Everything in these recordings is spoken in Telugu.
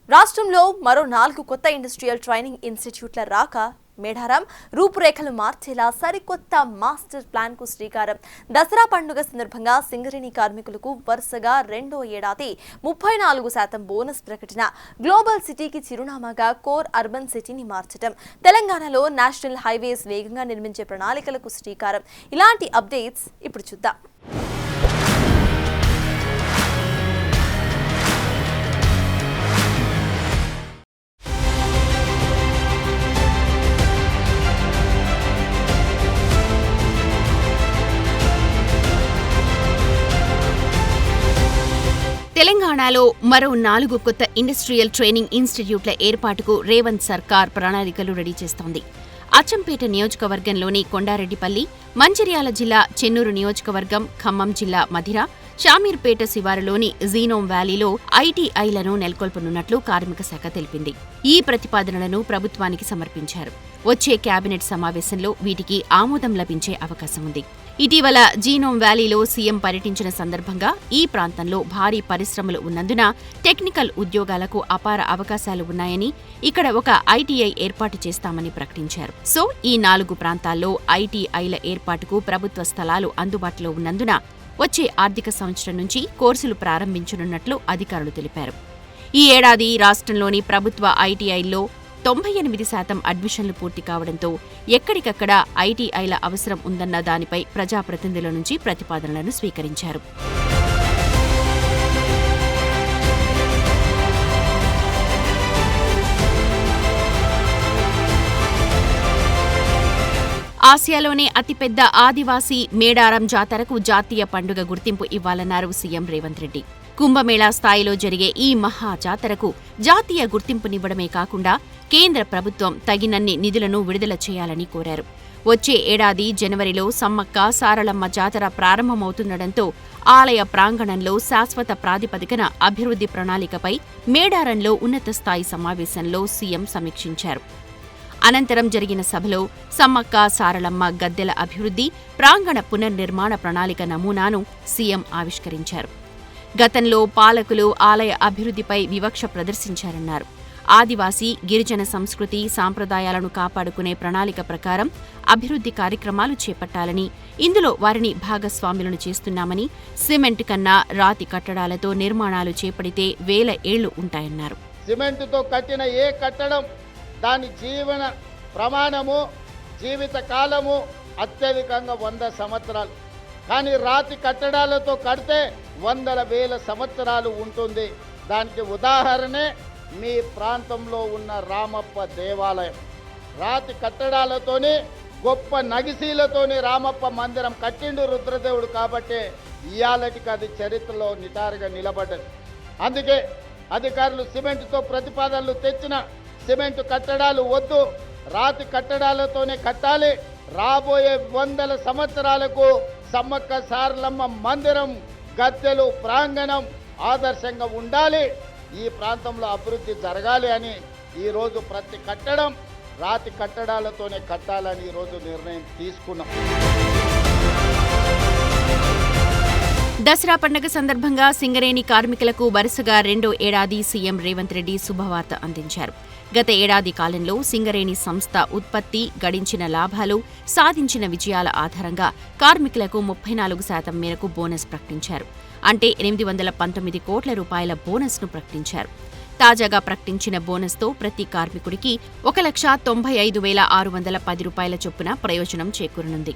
రాష్ట్రంలో మరో 4 కొత్త ఇండస్ట్రియల్ ట్రైనింగ్ ఇన్స్టిట్యూట్ల రాక మేడారం రూపురేఖలు మార్చేలా సరికొత్త మాస్టర్ ప్లాన్ కు శ్రీకారం. దసరా పండుగ సందర్భంగా సింగరేణి కార్మికులకు వరుసగా రెండో ఏడాది 34% బోనస్ ప్రకటన. గ్లోబల్ సిటీకి చిరునామాగా కోర్ అర్బన్ సిటీని మార్చడం. తెలంగాణలో నేషనల్ హైవేస్ వేగంగా నిర్మించే ప్రణాళికలకు శ్రీకారం. ఇలాంటి అప్డేట్స్ ఇప్పుడు చూద్దాం. తెలంగాణలో మరో 4 కొత్త ఇండస్ట్రియల్ ట్రైనింగ్ ఇన్స్టిట్యూట్ల ఏర్పాటుకు రేవంత్ సర్కార్ ప్రణాళికలు రెడీ చేస్తోంది. అచ్చంపేట నియోజకవర్గంలోని కొండారెడ్డిపల్లి, మంచిర్యాల జిల్లా చెన్నూరు నియోజకవర్గం, ఖమ్మం జిల్లా మధిర, షామీర్పేట శివారులోని జీనోమ్ వ్యాలీలో ఐటీఐలను నెలకొల్పనున్నట్లు కార్మిక శాఖ తెలిపింది. ఈ ప్రతిపాదనలను ప్రభుత్వానికి సమర్పించారు. వచ్చే కేబినెట్ సమావేశంలో వీటికి ఆమోదం లభించే అవకాశం ఉంది. ఇటీవల జీనోమ్ వ్యాలీలో సీఎం పర్యటించిన సందర్భంగా ఈ ప్రాంతంలో భారీ పరిశ్రమలు ఉన్నందున టెక్నికల్ ఉద్యోగాలకు అపార అవకాశాలు ఉన్నాయని, ఇక్కడ ఒక ఐటీఐ ఏర్పాటు చేస్తామని ప్రకటించారు. సో ఈ 4 ప్రాంతాల్లో ఐటీఐల ఏర్పాటుకు ప్రభుత్వ స్థలాలు అందుబాటులో ఉన్నందున వచ్చే ఆర్థిక సంవత్సరం నుంచి కోర్సులు ప్రారంభించనున్నట్లు అధికారులు తెలిపారు. ఈ ఏడాది రాష్ట్రంలోని ప్రభుత్వ ఐటీఐల్లో 98% అడ్మిషన్లు పూర్తి కావడంతో ఎక్కడికక్కడ ఐటీఐల అవసరం ఉందన్న దానిపై ప్రజాప్రతినిధుల నుంచి ప్రతిపాదనలను స్వీకరించారు. ఆసియాలోనే అతిపెద్ద ఆదివాసీ మేడారం జాతరకు జాతీయ పండుగ గుర్తింపు ఇవ్వాలన్నారు సీఎం రేవంత్ రెడ్డి. కుంభమేళా స్థాయిలో జరిగే ఈ మహా జాతరకు జాతీయ గుర్తింపునివ్వడమే కాకుండా కేంద్ర ప్రభుత్వం తగినన్ని నిధులను విడుదల చేయాలని కోరారు. వచ్చే ఏడాది జనవరిలో సమ్మక్క సారలమ్మ జాతర ప్రారంభమవుతుండటంతో ఆలయ ప్రాంగణంలో శాశ్వత ప్రాతిపదికన అభివృద్ధి ప్రణాళికపై మేడారంలో ఉన్నత స్థాయి సమావేశంలో సీఎం సమీక్షించారు. అనంతరం జరిగిన సభలో సమ్మక్క సారలమ్మ గద్దెల అభివృద్ధి, ప్రాంగణ పునర్నిర్మాణ ప్రణాళిక నమూనాను సీఎం ఆవిష్కరించారు. గతంలో పాలకులు ఆలయ అభివృద్ధిపై వివక్ష ప్రదర్శించారన్నారు. ఆదివాసీ, గిరిజన సంస్కృతి, సాంప్రదాయాలను కాపాడుకునే ప్రణాళిక ప్రకారం అభివృద్ధి కార్యక్రమాలు చేపట్టాలని, ఇందులో వారిని భాగస్వాములను చేస్తున్నామని, సిమెంట్ కన్నా రాతి కట్టడాలతో నిర్మాణాలు చేపడితే 1000 ఏళ్లు ఉంటాయన్నారు. సిమెంటుతో కట్టిన ఏ కట్టడం దాని జీవన ప్రమాణము, జీవిత కాలము అత్యధికంగా 100 సంవత్సరాలు. కానీ రాతి కట్టడాలతో కడితే 100,000 సంవత్సరాలు ఉంటుంది. దానికి ఉదాహరణే మీ ప్రాంతంలో ఉన్న రామప్ప దేవాలయం. రాతి కట్టడాలతోని, గొప్ప నగిశీలతోని రామప్ప మందిరం కట్టిండు రుద్రదేవుడు. కాబట్టి ఇయాలటికి అది చరిత్రలో నిటారుగా నిలబడ్డది. అందుకే అధికారులు సిమెంటుతో ప్రతిపాదనలు తెచ్చిన సిమెంట్ కట్టడాలు వద్దు, రాతి కట్టడాలతోనే కట్టాలి. రాబోయే 100 సంవత్సరాలకు సమ్మక్క సారలమ్మ మందిరం, గద్దెలు, ప్రాంగణం ఆదర్శంగా ఉండాలి. ఈ ప్రాంతంలో అభివృద్ధి జరగాలి అని ఈరోజు ప్రతి కట్టడం రాతి కట్టడాలతోనే కట్టాలని ఈరోజు నిర్ణయం తీసుకున్నాం. దసరా పండుగ సందర్భంగా సింగరేణి కార్మికులకు వరుసగా రెండో ఏడాది సీఎం రేవంత్ రెడ్డి శుభవార్త అందించారు. గత ఏడాది కాలంలో సింగరేణి సంస్థ ఉత్పత్తి, గడించిన లాభాలు, సాధించిన విజయాల ఆధారంగా కార్మికులకు 34% మేరకు బోనస్ ప్రకటించారు. అంటే 819 కోట్ల రూపాయల బోనస్ను ప్రకటించారు. తాజాగా ప్రకటించిన బోనస్తో ప్రతి కార్మికుడికి 1,95,610 రూపాయల చొప్పున ప్రయోజనం చేకూరనుంది.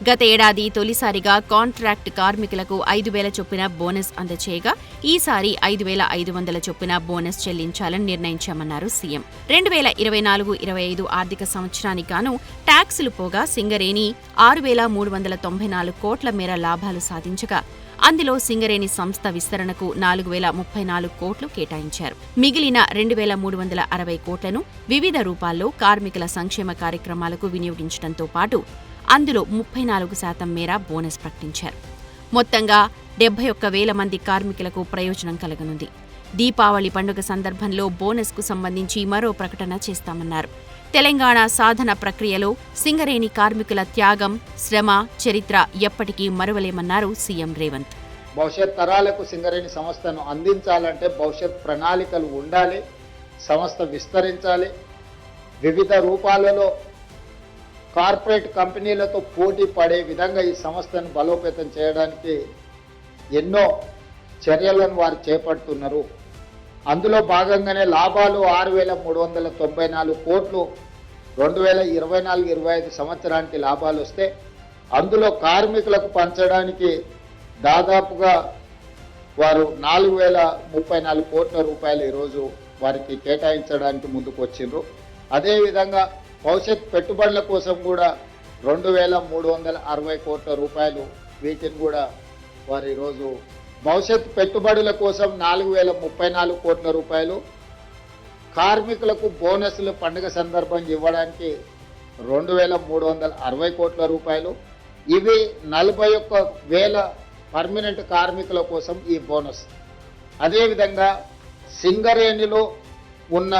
గత ఏడాది తొలిసారిగా కాంట్రాక్ట్ కార్మికులకు 5,000 చొప్పున బోనస్ అందచేయగా ఈసారి 5,500 చొప్పున బోనస్ చెల్లించాలని నిర్ణయించామన్నారు సీఎం. 2024-25 ఆర్థిక సంవత్సరానికి గాను ట్యాక్సులు పోగా సింగరేణి 6,394 కోట్ల మేర లాభాలు సాధించగా అందులో సింగరేణి సంస్థ విస్తరణకు 4,034 కోట్లు కేటాయించారు. మిగిలిన 2,360 కోట్లను వివిధ రూపాల్లో కార్మికుల సంక్షేమ కార్యక్రమాలకు వినియోగించడంతో పాటు అందులో 34% మేర బోనస్ ప్రకటించారు. మొత్తంగా 71,000 మంది కార్మికులకు ప్రయోజనం కలగనుంది. దీపావళి పండుగ సందర్భంలో బోనస్కు సంబంధించి మరో ప్రకటన చేస్తామన్నారు. తెలంగాణ సాధన ప్రక్రియలో సింగరేణి కార్మికుల త్యాగం, శ్రమ, చరిత్ర ఎప్పటికీ మరువలేమన్నారు సీఎం రేవంత్. భవిష్యత్ తరాలకు సింగరేణి సంస్థను అందించాలంటే భవిష్యత్ ప్రణాళికలు ఉండాలి. సంస్థ విస్తరించాలి. వివిధ రూపాలలో కార్పొరేట్ కంపెనీలతో పోటీ పడే విధంగా ఈ సంస్థను బలోపేతం చేయడానికి ఎన్నో చర్యలను వారు చేపడుతున్నారు. అందులో భాగంగానే లాభాలు 6,394 కోట్లు 2024-25 సంవత్సరానికి లాభాలు వస్తే అందులో కార్మికులకు పంచడానికి దాదాపుగా వారు 4,034 కోట్ల రూపాయలు ఈరోజు వారికి కేటాయించడానికి ముందుకు వచ్చిండ్రు. అదేవిధంగా భవిష్యత్ పెట్టుబడుల కోసం కూడా 2,360 కోట్ల రూపాయలు వీటిని కూడా వారు ఈరోజు భవిష్యత్ పెట్టుబడుల కోసం 4,034 కోట్ల రూపాయలు, కార్మికులకు బోనస్లు పండుగ సందర్భంగా ఇవ్వడానికి 2,360 కోట్ల రూపాయలు, ఇవి 41,000 పర్మనెంట్ కార్మికుల కోసం ఈ బోనస్. అదేవిధంగా సింగరేణిలో ఉన్న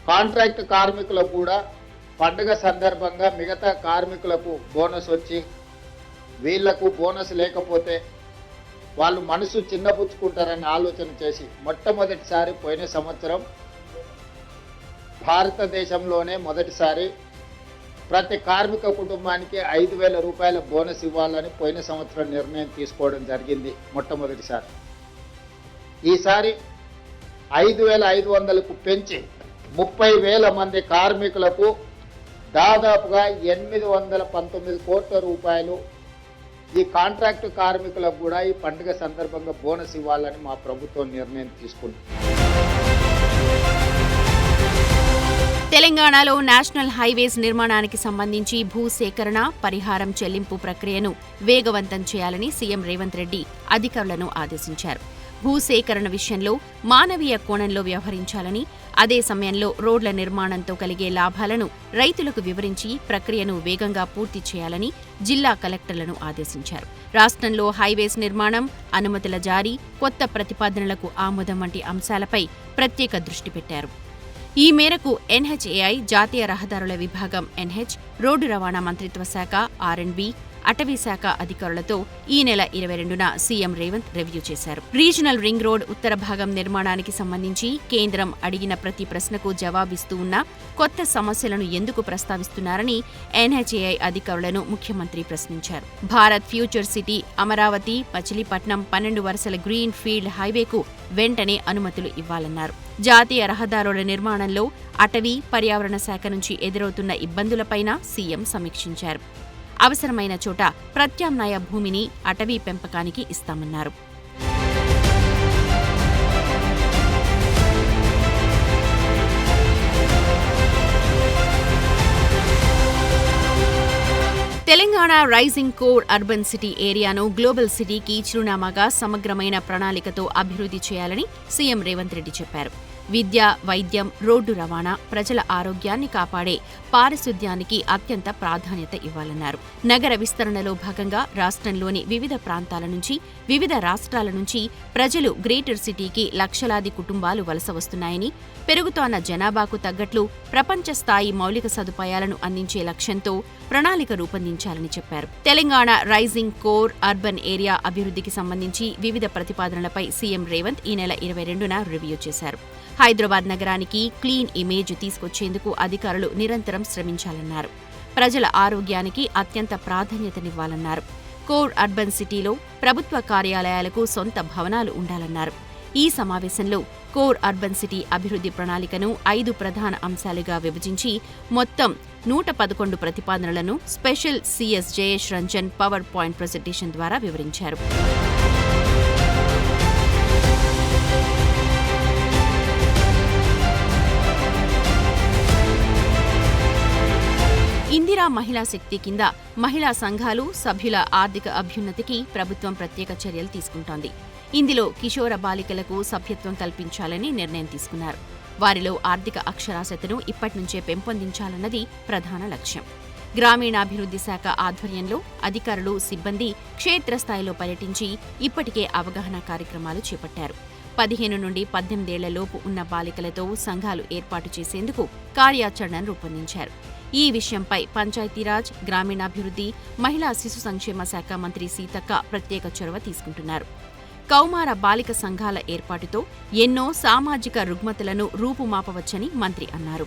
కాంట్రాక్ట్ కార్మికులకు కూడా పండుగ సందర్భంగా మిగతా కార్మికులకు బోనస్ వచ్చి వీళ్లకు బోనస్ లేకపోతే వాళ్ళు మనసు చిన్నపుచ్చుకుంటారని ఆలోచన చేసి మొట్టమొదటిసారి పోయిన సంవత్సరం భారతదేశంలోనే మొదటిసారి ప్రతి కార్మిక కుటుంబానికి 5,000 రూపాయల బోనస్ ఇవ్వాలని పోయిన సంవత్సరం నిర్ణయం తీసుకోవడం జరిగింది మొట్టమొదటిసారి. ఈసారి 5,500కు పెంచి 30,000 మంది కార్మికులకు దాదాపుగా 819 కోట్ల రూపాయలు ఈ కాంట్రాక్టు కార్మికులకు కూడా ఈ పండుగ సందర్భంగా బోనస్ ఇవ్వాలని మా ప్రభుత్వం నిర్ణయం తీసుకుంది. తెలంగాణలో నేషనల్ హైవేస్ నిర్మాణానికి సంబంధించి భూసేకరణ, పరిహారం చెల్లింపు ప్రక్రియను వేగవంతం చేయాలని సీఎం రేవంత్ రెడ్డి అధికారులను ఆదేశించారు. భూసేకరణ విషయంలో మానవీయ కోణంలో వ్యవహరించాలని, అదే సమయంలో రోడ్ల నిర్మాణంతో కలిగే లాభాలను రైతులకు వివరించి ప్రక్రియను వేగంగా పూర్తి చేయాలని జిల్లా కలెక్టర్లను ఆదేశించారు. రాష్ట్రంలో హైవేస్ నిర్మాణం, అనుమతుల జారీ, కొత్త ప్రతిపాదనలకు ఆమోదం వంటి అంశాలపై ప్రత్యేక దృష్టి పెట్టారు. ఈ మేరకు ఎన్హెచ్ఏఐ, జాతీయ రహదారుల విభాగం ఎన్హెచ్, రోడ్డు రవాణా మంత్రిత్వ శాఖ, ఆర్ఎండ్బీ, అటవీ శాఖ అధికారులతో ఈ నెల 22న సీఎం రేవంత్ రివ్యూ చేశారు. రీజనల్ రింగ్ రోడ్ ఉత్తర భాగం నిర్మాణానికి సంబంధించి కేంద్రం అడిగిన ప్రతి ప్రశ్నకు జవాబిస్తూ ఉన్న కొత్త సమస్యలను ఎందుకు ప్రస్తావిస్తున్నారని ఎన్హెచ్ఏఐ అధికారులను ముఖ్యమంత్రి ప్రశ్నించారు. భారత్ ఫ్యూచర్ సిటీ అమరావతి, మచిలీపట్నం 12 వరుసల గ్రీన్ ఫీల్డ్ హైవేకు వెంటనే అనుమతులు ఇవ్వాలన్నారు. జాతీయ రహదారుల నిర్మాణంలో అటవీ, పర్యావరణ శాఖ నుంచి ఎదురవుతున్న ఇబ్బందులపైన సీఎం సమీక్షించారు. అవసరమైన చోట ప్రత్యామ్నాయ భూమిని అటవీ పెంపకానికి ఇస్తామన్నారు. Telangana rising core urban city ఏరియాను గ్లోబల్ సిటీకి చిరునామాగా సమగ్రమైన ప్రణాళికతో అభివృద్ధి చేయాలని సీఎం రేవంత్ రెడ్డి చెప్పారు. విద్య, వైద్యం, రోడ్డు రవాణా, ప్రజల ఆరోగ్యాన్ని కాపాడే పారిశుద్ధ్యానికి అత్యంత ప్రాధాన్యత ఇవ్వాలన్నారు. నగర విస్తరణలో భాగంగా రాష్ట్రంలోని వివిధ ప్రాంతాల నుంచి, వివిధ రాష్ట్రాల నుంచి ప్రజలు గ్రేటర్ సిటీకి లక్షలాది కుటుంబాలు వలస వస్తున్నాయని, పెరుగుతోన్న జనాభాకు తగ్గట్లు ప్రపంచ స్థాయి మౌలిక సదుపాయాలను అందించే లక్ష్యంతో ప్రణాళిక రూపొందించాలని చెప్పారు. Telangana rising core urban area అభివృద్ధికి సంబంధించి వివిధ ప్రతిపాదనలపై సీఎం రేవంత్ ఈ నెల 22న రివ్యూ చేశారు. హైదరాబాద్ నగరానికి క్లీన్ ఇమేజ్ తీసుకొచ్చేందుకు అధికారులు నిరంతరం శ్రమించాలన్నారు. ప్రజల ఆరోగ్యానికి అత్యంత ప్రాధాన్యతనివ్వాలన్నారు. కోర్ అర్బన్ సిటీలో ప్రభుత్వ కార్యాలయాలకు సొంత భవనాలు ఉండాలన్నారు. ఈ సమావేశంలో కోర్ అర్బన్ సిటీ అభివృద్ధి ప్రణాళికను 5 ప్రధాన అంశాలుగా విభజించి మొత్తం 111 ప్రతిపాదనలను special CS Jayesh Ranjan power point presentation ద్వారా వివరించారు. ఇందిరా మహిళా శక్తి కింద మహిళా సంఘాలు, సభ్యుల ఆర్థిక అభ్యున్నతికి ప్రభుత్వం ప్రత్యేక చర్యలు తీసుకుంటోంది. ఇందులో కిషోర బాలికలకు సభ్యత్వం కల్పించాలని నిర్ణయం తీసుకున్నారు. వారిలో ఆర్థిక అక్షరాస్యతను ఇప్పటినుంచే పెంపొందించాలన్నది ప్రధాన లక్ష్యం. గ్రామీణాభివృద్ధి శాఖ ఆధ్వర్యంలో అధికారులు, సిబ్బంది క్షేత్రస్థాయిలో పర్యటించి ఇప్పటికే అవగాహన కార్యక్రమాలు చేపట్టారు. 15 నుండి 18 ఏళ్లలోపు ఉన్న బాలికలతో సంఘాలు ఏర్పాటు చేసేందుకు కార్యాచరణను రూపొందించారు. ఈ విషయంపై పంచాయతీరాజ్, గ్రామీణాభివృద్ధి, మహిళా శిశు సంక్షేమ శాఖ మంత్రి సీతక్క ప్రత్యేక చొరవ తీసుకుంటున్నారు. కౌమార బాలిక సంఘాల ఏర్పాటుతో ఎన్నో సామాజిక రుగ్మతలను రూపుమాపవచ్చని మంత్రి అన్నారు.